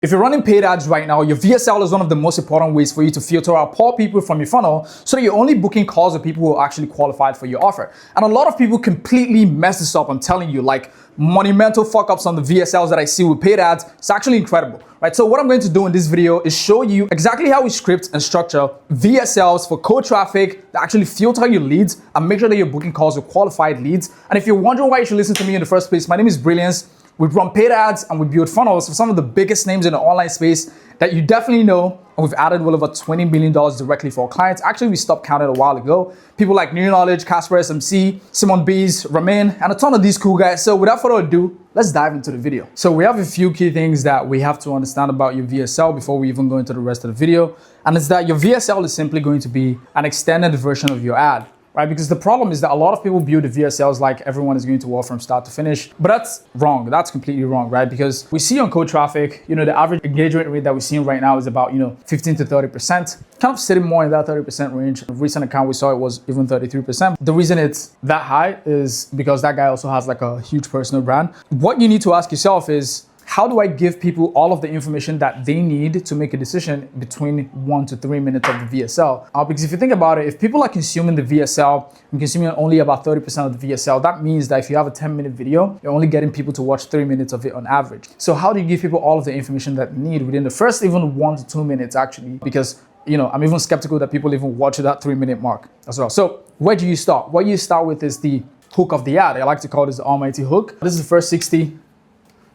If you're running paid ads right now, your VSL is one of the most important ways for you to filter out poor people from your funnel so that you're only booking calls with people who are actually qualified for your offer. And a lot of people completely mess this up. I'm telling you, like monumental fuck ups on the VSLs that I see with paid ads. It's actually incredible, right? So what I'm going to do in this video is show you exactly how we script and structure VSLs for cold traffic to actually filter your leads and make sure that you're booking calls with qualified leads. And if you're wondering why you should listen to me in the first place, my name is Brilliance. We run paid ads and we build funnels for some of the biggest names in the online space that you definitely know. And we've added well over $20 million directly for our clients. Actually, we stopped counting a while ago. People like New Knowledge, Casper SMC, Simon Bees, Ramin, and a ton of these cool guys. So without further ado, let's dive into the video. So we have a few key things that we have to understand about your VSL before we even go into the rest of the video. And it's that your VSL is simply going to be an extended version of your ad. Right? Because the problem is that a lot of people build the VSLs like everyone is going to work from start to finish, but that's wrong. That's completely wrong, right? Because we see on cold traffic, the average engagement rate that we're seeing right now is about, 15 to 30%, kind of sitting more in that 30% range. A recent account we saw it was even 33%. The reason it's that high is because that guy also has like a huge personal brand. What you need to ask yourself is, how do I give people all of the information that they need to make a decision between 1 to 3 minutes of the VSL? Because if you think about it, if people are consuming the VSL and consuming only about 30% of the VSL, that means that if you have a 10-minute video, you're only getting people to watch 3 minutes of it on average. So how do you give people all of the information that they need within the first even 1 to 2 minutes actually? Because I'm even skeptical that people even watch that 3-minute mark as well. So where do you start? What you start with is the hook of the ad. I like to call this the almighty hook. This is the first 60,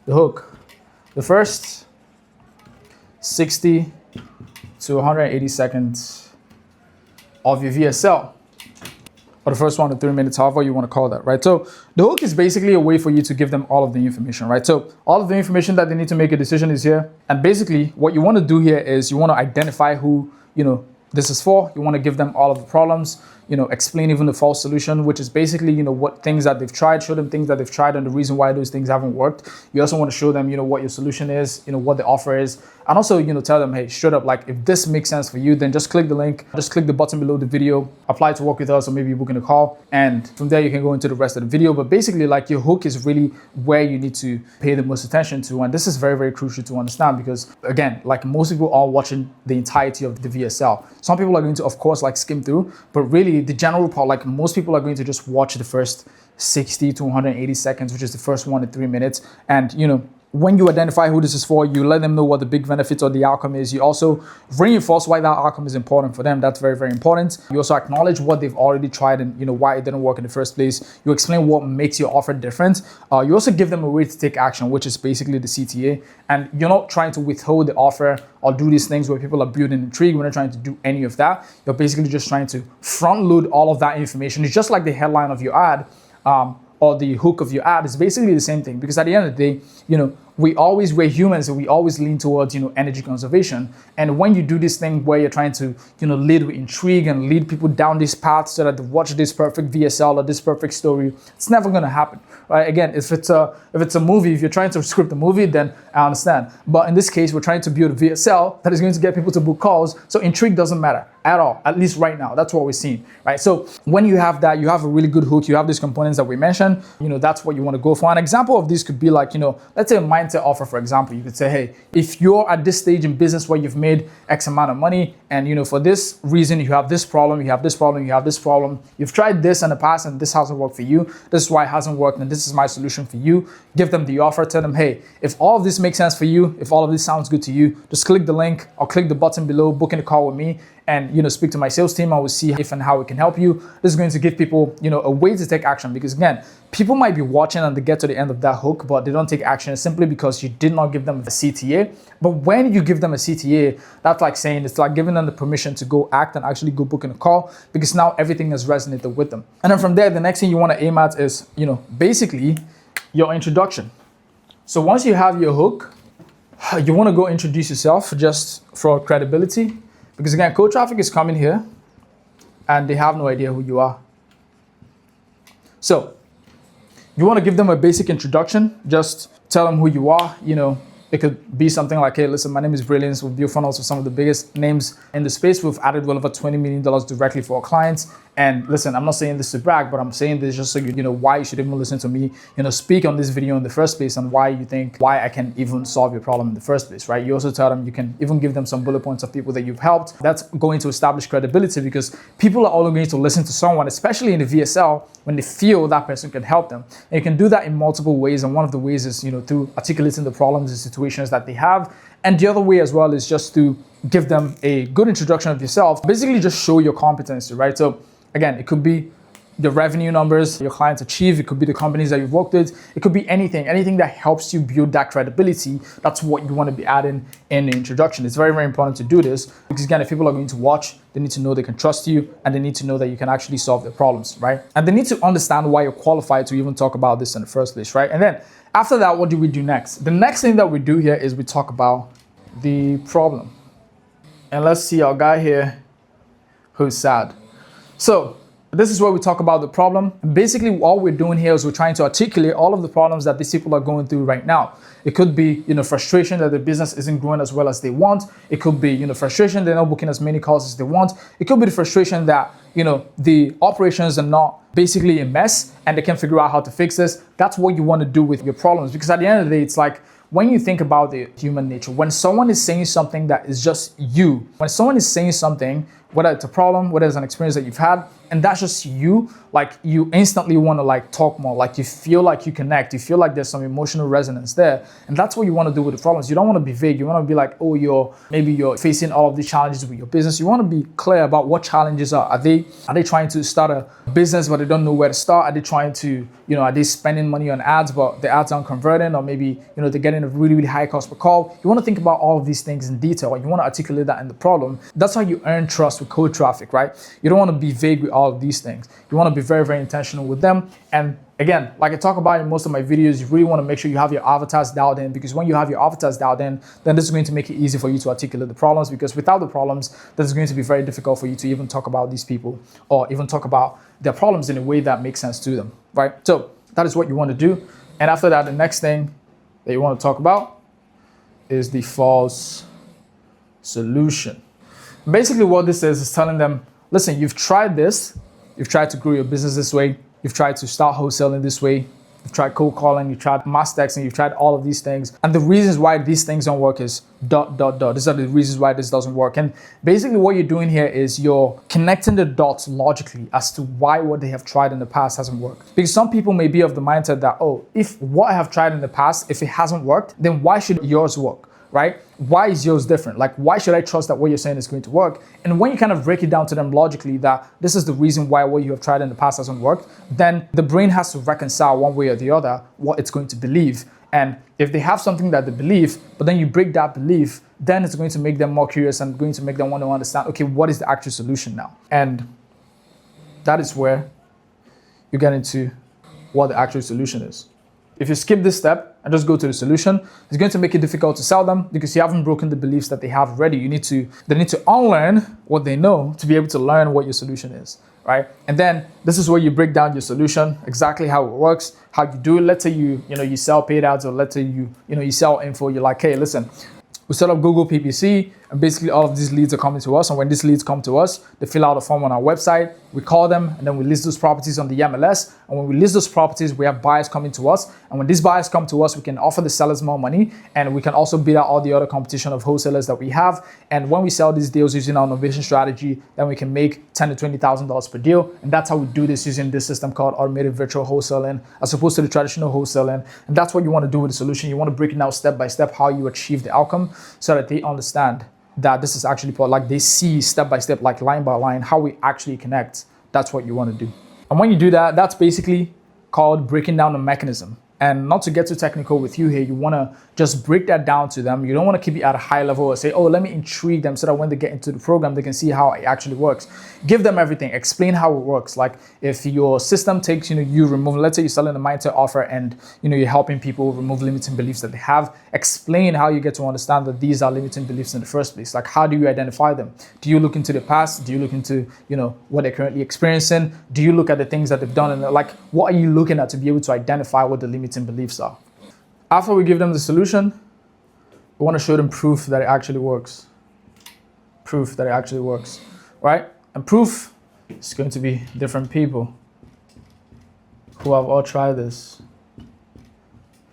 the hook. The first 60 to 180 seconds of your VSL, or the first 1 to 3 minutes, however you want to call that, right? So the hook is basically a way for you to give them all of the information, right? So all of the information that they need to make a decision is here. And basically what you want to do here is you want to identify who, this is for. You want to give them all of the problems, explain even the false solution, which is basically, what things that they've tried, show them things that they've tried and the reason why those things haven't worked. You also want to show them, what your solution is, what the offer is. And also, tell them, hey, straight up, like if this makes sense for you, then just click the link, just click the button below the video, apply to work with us, or maybe you're booking a call. And from there, you can go into the rest of the video. But basically, like your hook is really where you need to pay the most attention to. And this is very, very crucial to understand because again, like most people are watching the entirety of the VSL. Some people are going to, of course, like skim through, but really the general part, like most people are going to just watch the first 60 to 180 seconds, which is the first 1 to 3 minutes. And, when you identify who this is for, you let them know what the big benefits or the outcome is. You also reinforce why that outcome is important for them. That's very, very important. You also acknowledge what they've already tried and why it didn't work in the first place. You explain what makes your offer different. You also give them a way to take action, which is basically the CTA. And you're not trying to withhold the offer or do these things where people are building intrigue. We're not trying to do any of that. You're basically just trying to front load all of that information. It's just like the headline of your ad. Or the hook of your ad is basically the same thing, because at the end of the day, we're humans and we always lean towards, energy conservation. And when you do this thing where you're trying to, lead with intrigue and lead people down this path so that they watch this perfect VSL or this perfect story, it's never going to happen, right? Again, if it's a movie, if you're trying to script a movie, then I understand. But in this case, we're trying to build a VSL that is going to get people to book calls. So intrigue doesn't matter at all, at least right now. That's what we're seeing, right? So when you have that, you have a really good hook, you have these components that we mentioned, that's what you want to go for. An example of this could be like, let's say a mindset offer, for example. You could say, hey, if you're at this stage in business where you've made X amount of money and, for this reason, you have this problem, you have this problem, you have this problem, you've tried this in the past and this hasn't worked for you. This is why it hasn't worked and this is my solution for you. Give them the offer, tell them, hey, if all of this makes sense for you, if all of this sounds good to you, just click the link or click the button below, booking a call with me, and speak to my sales team. I will see if and how we can help you. This is going to give people a way to take action, because again, people might be watching and they get to the end of that hook, but they don't take action simply because you did not give them a CTA. But when you give them a CTA, that's like saying, it's like giving them the permission to go act and actually go book in a call, because now everything has resonated with them. And then from there, the next thing you want to aim at is basically your introduction. So once you have your hook, you want to go introduce yourself just for credibility. Because again, cold traffic is coming here and they have no idea who you are. So you want to give them a basic introduction. Just tell them who you are, It could be something like, hey, listen, my name is Brilliance. We've built funnels for some of the biggest names in the space. We've added well over $20 million directly for our clients. And listen, I'm not saying this to brag, but I'm saying this just so you know why you should even listen to me, speak on this video in the first place, and why I can even solve your problem in the first place, right? You also tell them, you can even give them some bullet points of people that you've helped. That's going to establish credibility, because people are only going to listen to someone, especially in the VSL, when they feel that person can help them. And you can do that in multiple ways. And one of the ways is, through articulating the problems and situations that they have. And the other way as well is just to give them a good introduction of yourself. Basically just show your competency, right? So again, it could be the revenue numbers your clients achieve. It could be the companies that you've worked with. It could be anything that helps you build that credibility. That's what you want to be adding in the introduction. It's very, very important to do this, because again, if people are going to watch, they need to know they can trust you, and they need to know that you can actually solve their problems, right? And they need to understand why you're qualified to even talk about this in the first place, right? And then after that, what do we do next? The next thing that we do here is we talk about the problem. And let's see our guy here who's sad. So this is where we talk about the problem. And basically all we're doing here is we're trying to articulate all of the problems that these people are going through right now. It could be, frustration that the business isn't growing as well as they want. It could be, frustration they're not booking as many calls as they want. It could be the frustration that, the operations are not basically a mess and they can't figure out how to fix this. That's what you want to do with your problems, because at the end of the day, it's like, when you think about the human nature, when someone is saying something that is just you, when someone is saying something, whether it's a problem, whether it's an experience that you've had, and that's just you, like you instantly want to talk more, like you feel like you connect, you feel like there's some emotional resonance there. And that's what you want to do with the problems. You don't want to be vague. You want to be like, oh, maybe you're facing all of these challenges with your business. You want to be clear about what challenges are. Are they trying to start a business but they don't know where to start? Are they trying to, are they spending money on ads but the ads aren't converting? Or maybe, they're getting a really, really high cost per call. You want to think about all of these things in detail, and you want to articulate that in the problem. That's how you earn trust with cold traffic, right? You don't want to be vague with all of these things. You want to be very, very intentional with them. And again, like I talk about in most of my videos, you really want to make sure you have your avatars dialed in, because when you have your avatars dialed in, then this is going to make it easy for you to articulate the problems, because without the problems, this is going to be very difficult for you to even talk about these people or even talk about their problems in a way that makes sense to them, right? So that is what you want to do. And after that, the next thing that you want to talk about is the false solution. Basically what this is telling them, listen, you've tried this, you've tried to grow your business this way, you've tried to start wholesaling this way, you've tried cold calling, you've tried mass texting, you've tried all of these things. And the reasons why these things don't work is ... These are the reasons why this doesn't work. And basically what you're doing here is you're connecting the dots logically as to why what they have tried in the past hasn't worked. Because some people may be of the mindset that, oh, if what I have tried in the past, if it hasn't worked, then why should yours work? Right? Why is yours different? Like, why should I trust that what you're saying is going to work? And when you kind of break it down to them logically that this is the reason why what you have tried in the past hasn't worked, then the brain has to reconcile one way or the other what it's going to believe. And if they have something that they believe, but then you break that belief, then it's going to make them more curious and going to make them want to understand, okay, what is the actual solution now? And that is where you get into what the actual solution is. If you skip this step and just go to the solution, it's going to make it difficult to sell them, because you haven't broken the beliefs that they have already. They need to unlearn what they know to be able to learn what your solution is, right? And then this is where you break down your solution, exactly how it works, how you do it. Let's say you sell paid ads, or let's say you sell info. You're like, hey, listen, we set up Google PPC, and basically all of these leads are coming to us. And when these leads come to us, they fill out a form on our website. We call them, and then we list those properties on the MLS. And when we list those properties, we have buyers coming to us. And when these buyers come to us, we can offer the sellers more money, and we can also beat out all the other competition of wholesalers that we have. And when we sell these deals using our innovation strategy, then we can make $10,000 to $20,000 per deal. And that's how we do this, using this system called automated virtual wholesaling, as opposed to the traditional wholesaling. And that's what you want to do with the solution. You want to break it down step by step how you achieve the outcome, so that they understand that this is actually like they see step by step, like line by line, how we actually connect. That's what you want to do. And when you do that, that's basically called breaking down the mechanism. And not to get too technical with you here, you want to just break that down to them. You don't want to keep it at a high level or say, oh, let me intrigue them so that when they get into the program, they can see how it actually works. Give them everything. Explain how it works. Like if your system takes, you remove, let's say you're selling a mindset offer and, you're helping people remove limiting beliefs that they have. Explain how you get to understand that these are limiting beliefs in the first place. Like, how do you identify them? Do you look into the past? Do you look into, what they're currently experiencing? Do you look at the things that they've done? And like, what are you looking at to be able to identify what the limiting beliefs are? After we give them the solution, We want to show them proof that it actually works. Proof that it actually works, right? And proof is going to be different people who have all tried this.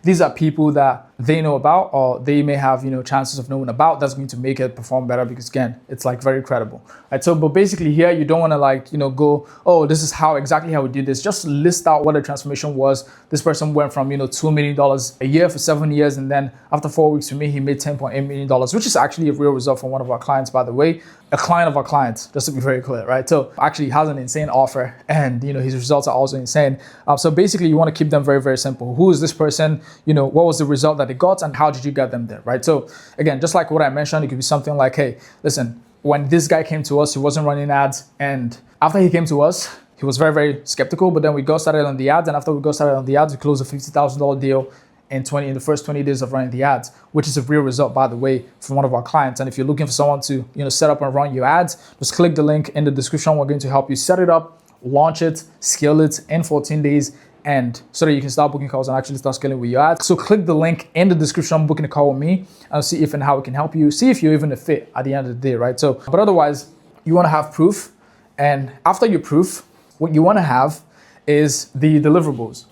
These are people that they know about, or they may have, chances of knowing about. That's going to make it perform better because, again, it's like very credible, right? So, but basically here, you don't want to go, oh, this is exactly how we did this. Just list out what the transformation was. This person went from, $2 million a year for 7 years. And then after 4 weeks for me, he made $10.8 million, which is actually a real result from one of our clients, by the way, a client of our clients, just to be very clear, right? So actually he has an insane offer and, his results are also insane. So basically you want to keep them very, very simple. Who is this person? What was the result that they got and how did you get them there, right? So again, just like what I mentioned, it could be something like, hey, listen, when this guy came to us, he wasn't running ads. And after he came to us, he was very, very skeptical, but then we got started on the ads. And after we got started on the ads, we closed a $50,000 deal in the first 20 days of running the ads, which is a real result, by the way, from one of our clients. And if you're looking for someone to, set up and run your ads, just click the link in the description. We're going to help you set it up, launch it, scale it in 14 days, and so that you can start booking calls and actually start scaling with your ads. So click the link in the description, booking a call with me, and see if and how we can help you, see if you're even a fit at the end of the day, right? So, but otherwise, you want to have proof. And after your proof, what you want to have is the deliverables.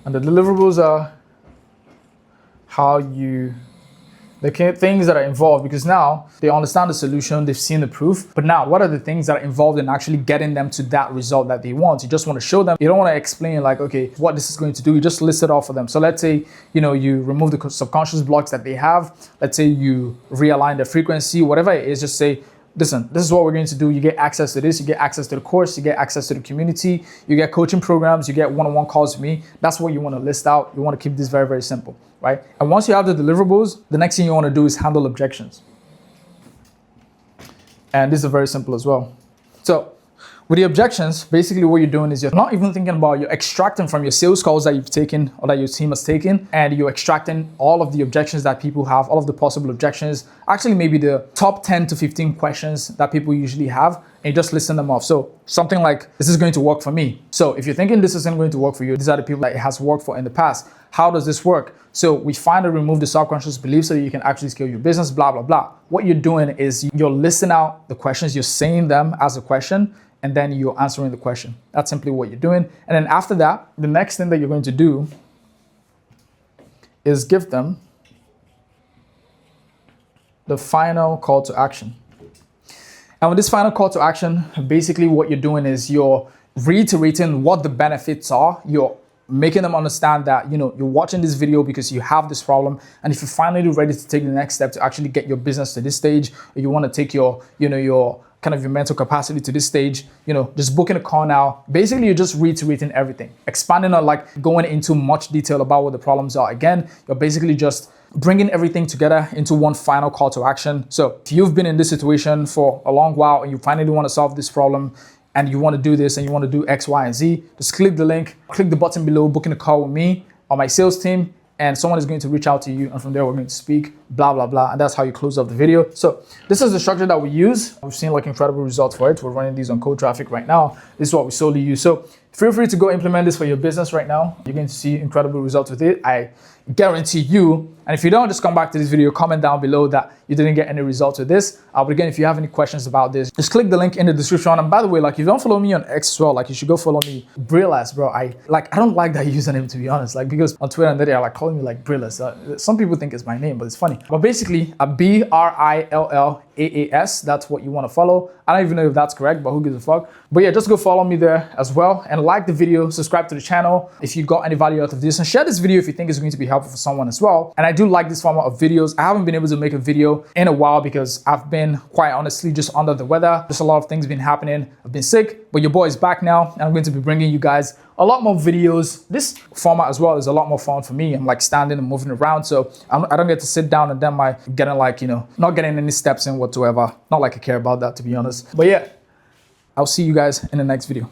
And the deliverables are the things that are involved, because now they understand the solution, they've seen the proof, but now what are the things that are involved in actually getting them to that result that they want? You just want to show them. You don't want to explain like, okay, what this is going to do. You just list it off for them. So let's say, you remove the subconscious blocks that they have. Let's say you realign the frequency, whatever it is, just say, listen, this is what we're going to do. You get access to this, you get access to the course, you get access to the community, you get coaching programs, you get one-on-one calls with me. That's what you want to list out. You want to keep this very, very simple, right? And once you have the deliverables, the next thing you want to do is handle objections. And this is very simple as well. So with the objections, basically what you're doing is you're not even thinking about, you're extracting from your sales calls that you've taken or that your team has taken, and you're extracting all of the objections that people have, all of the possible objections, actually maybe the top 10 to 15 questions that people usually have, and you just listen them off. So something like, this is going to work for me. So if you're thinking this isn't going to work for you, these are the people that it has worked for in the past. How does this work? So we find and remove the subconscious beliefs so that you can actually scale your business, blah, blah, blah. What you're doing is you're listing out the questions, you're saying them as a question, and then you're answering the question. That's simply what you're doing. And then after that, the next thing that you're going to do is give them the final call to action. And with this final call to action, basically what you're doing is you're reiterating what the benefits are. You're making them understand that, you're watching this video because you have this problem. And if you're finally ready to take the next step to actually get your business to this stage, or you want to take your mental capacity to this stage, just booking a call now. Basically, you're just reiterating everything, expanding on like going into much detail about what the problems are. Again, you're basically just bringing everything together into one final call to action. So if you've been in this situation for a long while and you finally want to solve this problem, and you want to do this and you want to do X, Y, and Z, just click the link, click the button below, booking a call with me or my sales team, and someone is going to reach out to you, and from there we're going to speak, blah, blah, blah, and that's how you close up the video. So this is the structure that we use. We've seen like incredible results for it. We're running these on Cold Traffic right now. This is what we solely use. So feel free to go implement this for your business right now. You're going to see incredible results with it. I guarantee you. And if you don't, just come back to this video, comment down below that you didn't get any results with this. But again, if you have any questions about this, just click the link in the description. And by the way, like if you don't follow me on X as well, like you should go follow me, Brillas, bro. I don't like that username, to be honest, like because on Twitter and they're like calling me like Brillas. Some people think it's my name, but it's funny. But basically, a BRILLAAS, that's what you want to follow. I don't even know if that's correct, but who gives a fuck? But yeah, just go follow me there as well, and like the video, subscribe to the channel if you got any value out of this, and share this video if you think it's going to be helpful for someone as well. And I do like this format of videos. I haven't been able to make a video in a while because I've been quite honestly just under the weather. Just a lot of things been happening. I've been sick, but your boy is back now, and I'm going to be bringing you guys a lot more videos. This format as well is a lot more fun for me. I'm like standing and moving around, so I don't get to sit down and then getting like, not getting any steps in whatsoever. Not like I care about that, to be honest. But yeah, I'll see you guys in the next video.